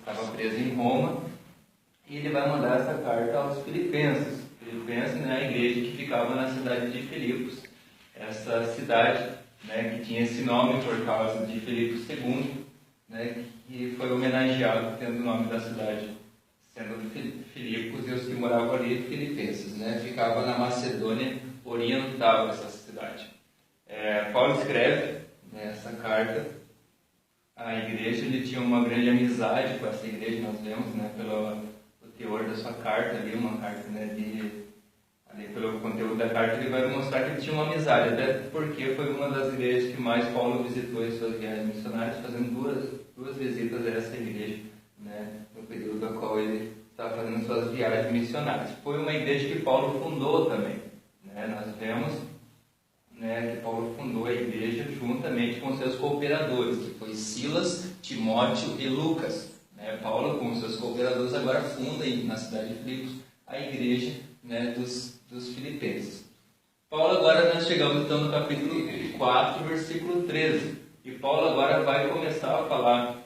estava preso em Roma, e ele vai mandar essa carta aos filipenses. Filipenses, né, a igreja que ficava na cidade de Filipos. Essa cidade, né, que tinha esse nome por causa de Filipos II, né, que foi homenageado tendo o nome da cidade sendo Filipos, e os que moravam ali, filipenses, né, ficava na Macedônia Oriental, essa cidade. Paulo escreve, né, essa carta à igreja. Ele tinha uma grande amizade com essa igreja, nós vemos, né, pelo teor da sua carta ali, uma carta, né, ali pelo conteúdo da carta, ele vai mostrar que ele tinha uma amizade, até porque foi uma das igrejas que mais Paulo visitou em suas viagens missionárias, fazendo duas visitas a essa igreja, né, no período da qual ele estava fazendo suas viagens missionárias. Foi uma igreja que Paulo fundou também, né? Nós vemos, né, que Paulo fundou a igreja juntamente com seus cooperadores, que foi Silas, Timóteo e Lucas. Né? Paulo, com seus cooperadores, agora funda na cidade de Filipos a igreja, né, dos filipenses. Paulo, agora nós chegamos então no capítulo 4, versículo 13. E Paulo agora vai começar a falar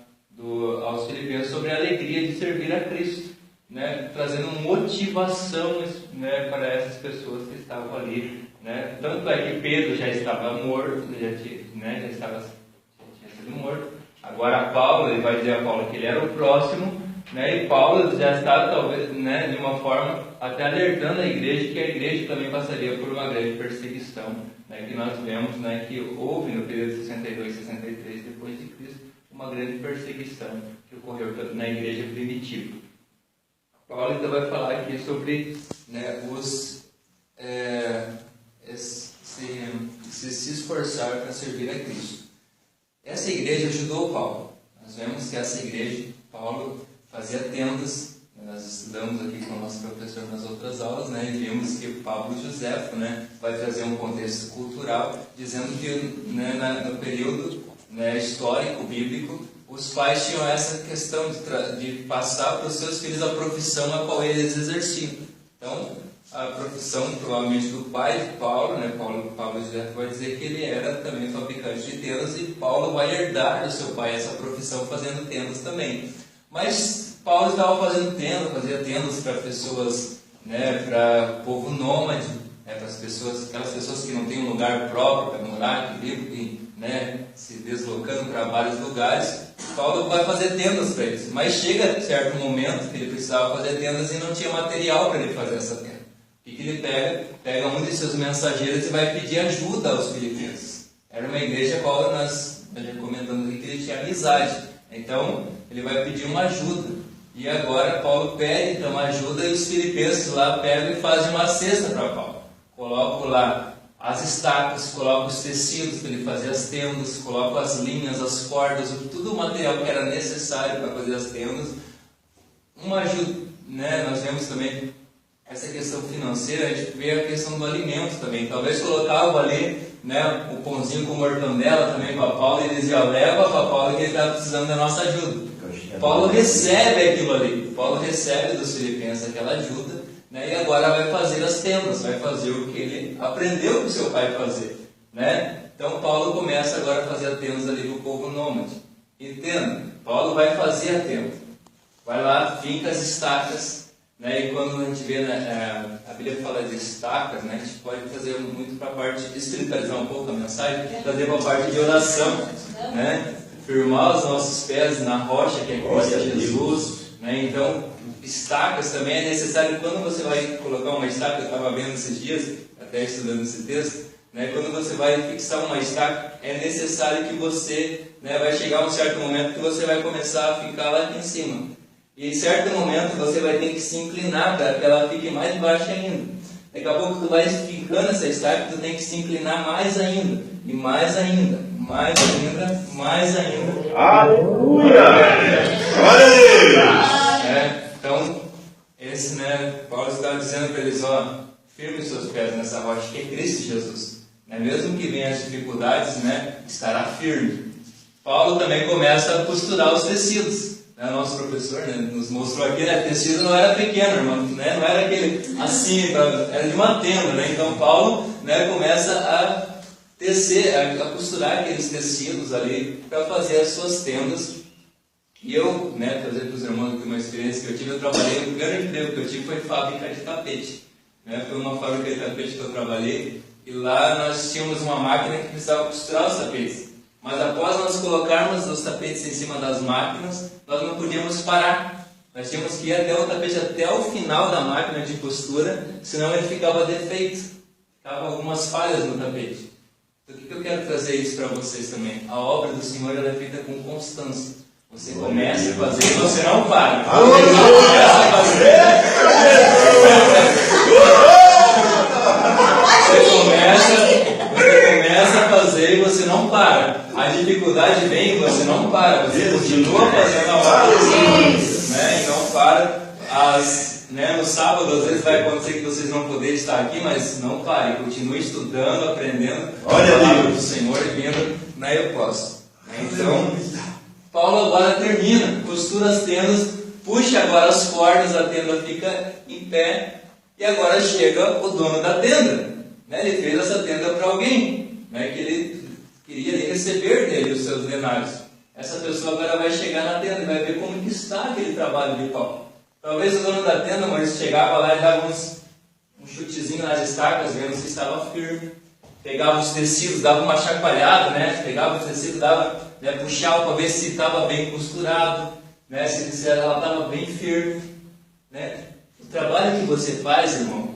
aos filipenses sobre a alegria de servir a Cristo, né, trazendo motivação, né, para essas pessoas que estavam ali. Né? Tanto é que Pedro já estava morto, já tinha sido morto. Agora Paulo, ele vai dizer a Paulo que ele era o próximo, né? E Paulo já está, talvez, né, de uma forma até alertando a igreja que a igreja também passaria por uma grande perseguição, né, que nós vemos, né, que houve no período de 62 e 63 depois de Cristo uma grande perseguição que ocorreu na igreja primitiva. Paulo então vai falar aqui sobre, né, se esforçar para servir a Cristo. Essa igreja ajudou Paulo. Nós vemos que essa igreja, Paulo fazia tendas. Nós estudamos aqui com o nosso professor nas outras aulas, né, e vimos que Pablo Josefo, né, vai trazer um contexto cultural, dizendo que, né, no período, né, histórico, bíblico, os pais tinham essa questão de passar para os seus filhos a profissão a qual eles exerciam. Então, a profissão, provavelmente, do pai de Paulo, né? Paulo Josefo vai dizer que ele era também fabricante de tendas, e Paulo vai herdar do seu pai essa profissão fazendo tendas também. Mas Paulo estava fazendo tendas, fazia tendas para pessoas, né, para povo nômade, né, para aquelas pessoas que não têm um lugar próprio para morar, que vivem, né, se deslocando para vários lugares. Paulo vai fazer tendas para eles, mas chega certo momento que ele precisava fazer tendas e não tinha material para ele fazer essa tenda. O que ele pega um de seus mensageiros e vai pedir ajuda aos filipenses. Era uma igreja a qual nós já comentamos aqui que ele tinha amizade. Então, ele vai pedir uma ajuda. E agora Paulo pede então ajuda, e os filipenses lá pegam e fazem uma cesta para Paulo. Colocam lá as estacas, colocam os tecidos para ele fazer as tendas, colocam as linhas, as cordas, tudo o material que era necessário para fazer as tendas. Uma ajuda, né? Nós vemos também essa questão financeira, a gente vê a questão do alimento também. Talvez colocava ali, né, o pãozinho com mortandela também para Paulo, e eles diziam, leva para Paulo que ele está precisando da nossa ajuda. Paulo recebe aquilo ali, Paulo recebe dos filipenses aquela ajuda, né, e agora vai fazer as tendas, vai fazer o que ele aprendeu com o seu pai fazer. Né? Então Paulo começa agora a fazer as tendas ali para o povo nômade. Entenda, Paulo vai fazer a tenda, vai lá, finca as estacas. Né, e quando a gente vê, né, a Bíblia fala de estacas, né, a gente pode trazer muito para a parte de espiritualizar um pouco a mensagem, trazer para a parte de oração, né, firmar os nossos pés na rocha, que é Cristo Jesus. Né, então, estacas também é necessário. Quando você vai colocar uma estaca, eu estava vendo esses dias, até estudando esse texto, né, quando você vai fixar uma estaca, é necessário que você, né, vai chegar um certo momento que você vai começar a ficar lá aqui em cima. E em certo momento você vai ter que se inclinar para que ela fique mais baixa ainda. Daqui a pouco tu vai ficando essa estaca, tu tem que se inclinar mais ainda. E mais ainda. Mais ainda. Mais ainda. Aleluia! Glória a Deus! Então, esse, né, Paulo está dizendo para eles, ó, firme seus pés nessa rocha que é Cristo Jesus. Né? Mesmo que venham as dificuldades, né, estará firme. Paulo também começa a costurar os tecidos. Nosso professor, né, nos mostrou aqui, né, o tecido não era pequeno, irmão, né, não era aquele assim, era de uma tenda. Né, então Paulo, né, começa a tecer, a costurar aqueles tecidos ali para fazer as suas tendas E eu, né, trazer para os irmãos aqui uma experiência que eu tive, o primeiro emprego que eu tive foi em fábrica de tapete. Né? Foi uma fábrica de tapete que eu trabalhei, e lá nós tínhamos uma máquina que precisava costurar os tapetes. Mas após nós colocarmos os tapetes em cima das máquinas, nós não podíamos parar. Nós tínhamos que ir até o tapete, até o final da máquina de costura, senão ele ficava defeito. Ficavam algumas falhas no tapete. Então o que eu quero trazer isso para vocês também? A obra do Senhor ela é feita com constância. Você começa a fazer e você não para. Você começa a fazer. Você começa a fazer e você não para. A dificuldade vem e você não para. Você continua fazendo a obra do Senhor, né? E não para. No sábado, às vezes vai acontecer que vocês não poderem estar aqui, mas não pare. Continue estudando, aprendendo a palavra do Senhor e vindo na Eu Posso. Então, Paulo agora termina, costura as tendas, puxa agora as cordas, a tenda fica em pé, e agora chega o dono da tenda. Né? Ele fez essa tenda para alguém, né? Que ele queria receber dele os seus denários. Essa pessoa agora vai chegar na tenda e vai ver como que está aquele trabalho de Paulo. Talvez o dono da tenda, mas chegava lá e dava um chutezinho nas estacas, vendo se estava firme. Pegava os tecidos, dava uma chacoalhada, né? Pegava os tecidos, puxava para ver se estava bem costurado, né? Se ela estava bem firme. Né? O trabalho que você faz, irmão,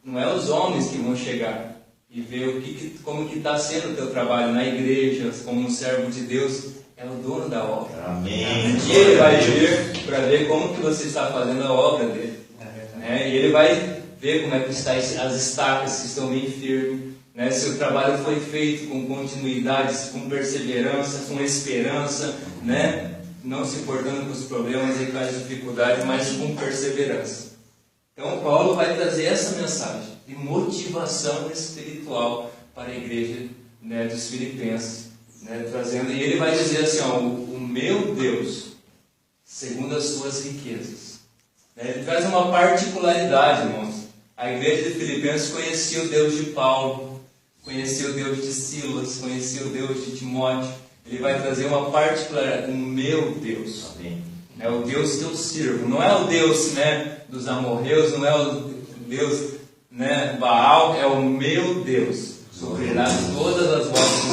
não é os homens que vão chegar e ver como que está sendo o teu trabalho na igreja, como um servo de Deus. É o dono da obra. Amém. Um dia ele vai vir para ver como que você está fazendo a obra dele. Né? E ele vai ver como é que estão as estacas, se estão bem firmes. Né? Se o trabalho foi feito com continuidade, com perseverança, com esperança, né? Não se importando com os problemas e com as dificuldades, mas com perseverança. Então Paulo vai trazer essa mensagem de motivação espiritual para a igreja, né, dos Filipenses. Né, trazendo, e ele vai dizer assim, o meu Deus, segundo as suas riquezas. Né, ele traz uma particularidade, irmãos. A igreja de Filipenses conhecia o Deus de Paulo, conhecia o Deus de Silas, conhecia o Deus de Timóteo. Ele vai trazer uma particularidade, o meu Deus. Amém. É o Deus que eu sirvo. Não é o Deus, né, dos amorreus, não é o Deus, né, Baal, é o meu Deus. Sobre todas as vossas